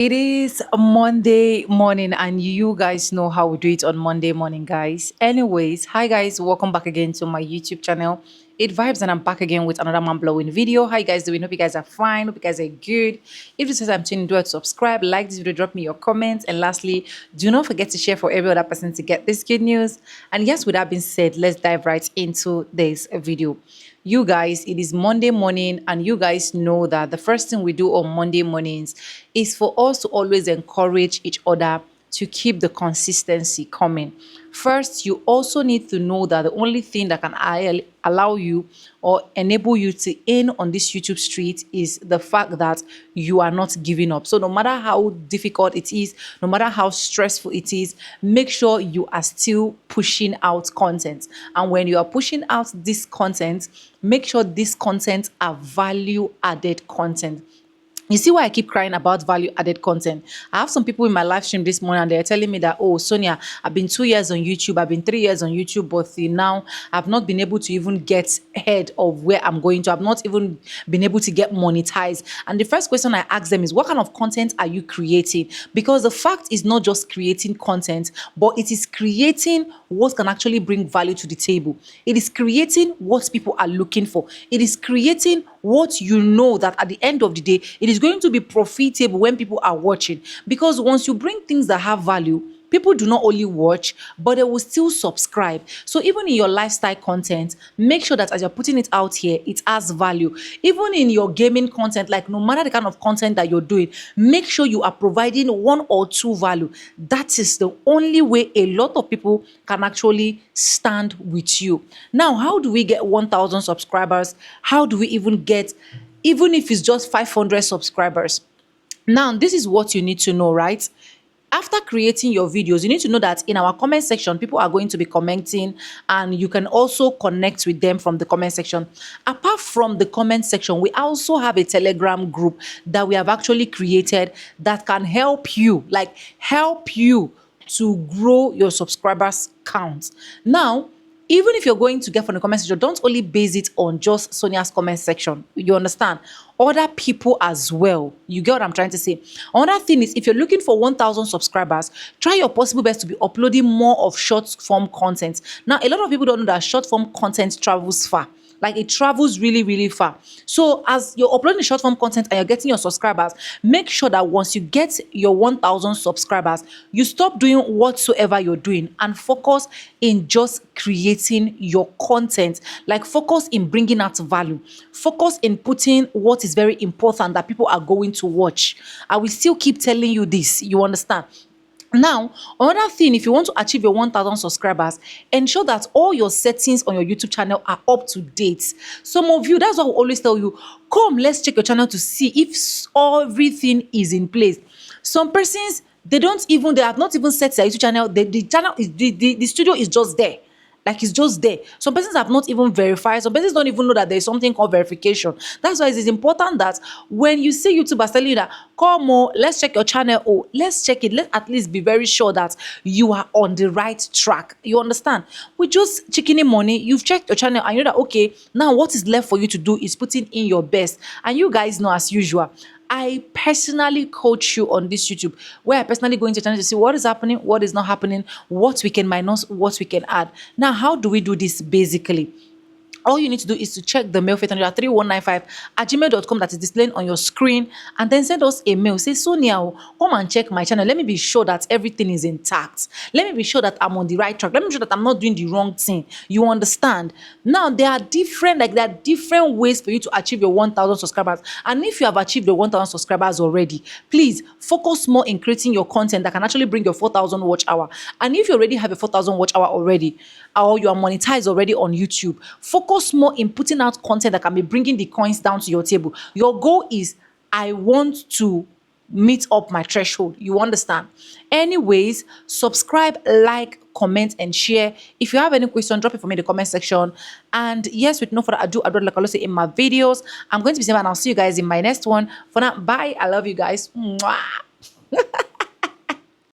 It is a Monday morning, and you guys know how we do it on Monday morning, guys. Anyways, hi guys, welcome back again to my YouTube channel. It vibes, and I'm back again with another man blowing video. How you guys doing? Hope you guys are fine. Hope you guys are good. If this is I'm tuning, do it, subscribe, like this video, drop me your comments, and lastly, do not forget to share for every other person to get this good news. And yes, with that being said, let's dive right into this video. You guys, it is Monday morning, and you guys know that the first thing we do on Monday mornings is for us to always encourage each other to keep the consistency coming. First, you also need to know that the only thing that can allow you or enable you to earn on this YouTube street is the fact that you are not giving up. So no matter how difficult it is, no matter how stressful it is, make sure you are still pushing out content. And when you are pushing out this content, make sure this content are value added content. You see why I keep crying about value added content? I have some people in my live stream this morning and they're telling me that, oh, Sonia, I've been 2 years on YouTube, I've been 3 years on YouTube, but till now I've not been able to even get ahead of where I'm going to. I've not even been able to get monetized. And the first question I ask them is, what kind of content are you creating? Because the fact is not just creating content, but it is creating what can actually bring value to the table. It is creating what people are looking for. It is creating what you know that at the end of the day, it is going to be profitable when people are watching. Because once you bring things that have value, people do not only watch, but they will still subscribe. So even in your lifestyle content, make sure that as you're putting it out here, it has value. Even in your gaming content, like no matter the kind of content that you're doing, make sure you are providing one or two value. That is the only way a lot of people can actually stand with you. Now, how do we get 1,000 subscribers? How do we even get, even if it's just 500 subscribers? Now, this is what you need to know, right? After creating your videos, you need to know that in our comment section, people are going to be commenting, and you can also connect with them from the comment section. Apart from the comment section, we also have a Telegram group that we have actually created that can help you, like help you to grow your subscribers count. Now, even if you're going to get from the comment section, don't only base it on just Sonia's comment section. You understand? Other people as well. You get what I'm trying to say? Another thing is, if you're looking for 1,000 subscribers, try your possible best to be uploading more of short form content. Now, a lot of people don't know that short form content travels far. Like it travels really, really far. So as you're uploading short form content and you're getting your subscribers, make sure that once you get your 1,000 subscribers, you stop doing whatsoever you're doing and focus in just creating your content. Like focus in bringing out value. Focus in putting what is very important that people are going to watch. I will still keep telling you this. You understand? Now, another thing, if you want to achieve your 1,000 subscribers, ensure that all your settings on your YouTube channel are up to date. Some of you, that's what I always tell you, come, let's check your channel to see if everything is in place. Some persons, they have not even set their YouTube channel. The channel is, the studio is just there. Like it's just there. Some persons have not even verified. Some persons don't even know that there's something called verification. That's why it is important that when you see YouTubers telling you that, come on, let's check your channel. Oh, let's check it. Let's at least be very sure that you are on the right track. You understand? With just chickening money, you've checked your channel and you know that, okay, now what is left for you to do is putting in your best. And you guys know, as usual, I personally coach you on this YouTube, where I personally go into channel to see what is happening, what is not happening, what we can minus, what we can add. Now, how do we do this basically? All you need to do is to check the mail fit 3195 at gmail.com that is displaying on your screen, and then send us a mail. Say, Sonia, come and check my channel. Let me be sure that everything is intact. Let me be sure that I'm on the right track. Let me be sure that I'm not doing the wrong thing. You understand? Now, there are different ways for you to achieve your 1,000 subscribers. And if you have achieved your 1,000 subscribers already, please focus more in creating your content that can actually bring your 4,000 watch hour. And if you already have a 4,000 watch hour already, or you are monetized already on YouTube, focus more in putting out content that can be bringing the coins down to your table. Your goal is, I want to meet up my threshold. You understand? Anyways, subscribe, like, comment, and share. If you have any question, drop it for me in the comment section. And yes, with no further ado, I do like I always say in my videos, I'm going to be saying, and I'll see you guys in my next one. For now, bye. I love you guys. Mwah.